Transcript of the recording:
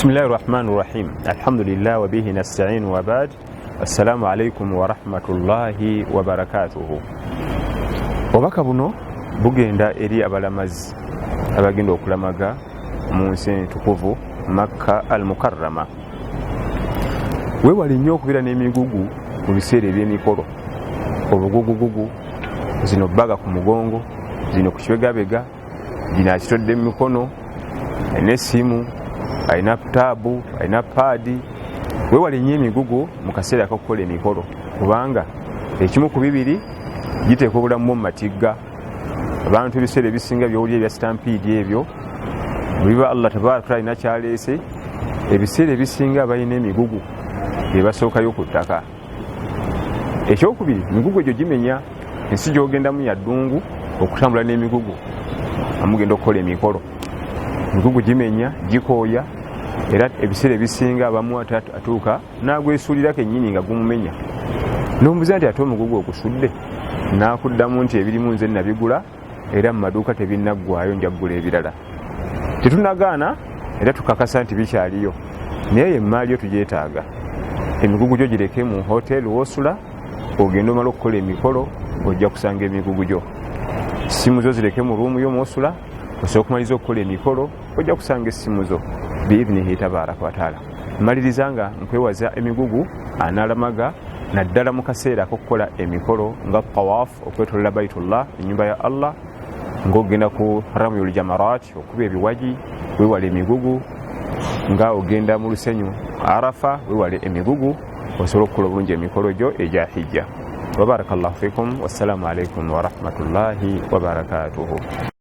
بسم الله الرحمن الرحيم الحمد لله وبه نستعين وبعد السلام عليكم ورحمة الله وبركاته. Obubaka buno bugenda eri abalamazi abagenda okulamaga mu nsi entukuvu Makka al-Mukarrama. Weewale nnyo okubeera n'emigugu mu biseera eby'emikolo. Obugugugugu zino bbaga ku mugongo, zino ku kibegabega, zino akitodde mu mikono, n'essimu, alina taabu, alina paadi. Weewale nnyo emigugu mu kaseera k'okukola emikolo kubanga ekimu ku bibiri giteeka obulamu mu matigga. Abantu ebiseera ebisinga by'owulira ebya sitampiidi ebyo biba Allah tabaaraka alina kyaleese, ebiseera ebisinga balina emigugu ebasookayo ku ttaka. Ekyokubiri, emigugu egyo gimenya ensi gy'ogendamu ya ddungu okutambula n'emigugu amugenda okukola emikolo. Emigugu gimenya, gikooya, era ebiseera ebisinga abamu atuuka n'agwesuulira kennyini nga gumumenya. N'omubuuza nti ate omugugu ogusudde? N'akuddamu nti ebirimu nze nabigula era mu maduuka tebinnaggwaayo, nja kugula ebirala. Tetunagaana era tukakasa nti bikyaliyo, naye emmaali yo tugyetaaga. Emigugu gyo gireke mu hoteri w'osula, ogenda omala okukola emikolo ojja kusanga emigugu gyo. Essimu zo zireke mu ruumu yo mw'osula, osobola okumaliza okukola emikolo ojja kusanga essimu zo biidhnihi tabaaraka wa taala. Mmaliriza nga nkwewaza emigugu anaalamaga naddala mu kaseera ak'okukola emikolo nga tawaafu, okwetolola Baitullah, ennyumba ya Allah, ng'ogenda ku ramyul jamarat, okuba ebiwaji. Weewale emigugu nga ogenda mu lusenyu Arafa, weewale emigugu osobola okukola obulungi emikolo gyo egya hijja. Wa barakallahu fikum, wassalamu alaikum wa rahmatullahi wa barakatuhu.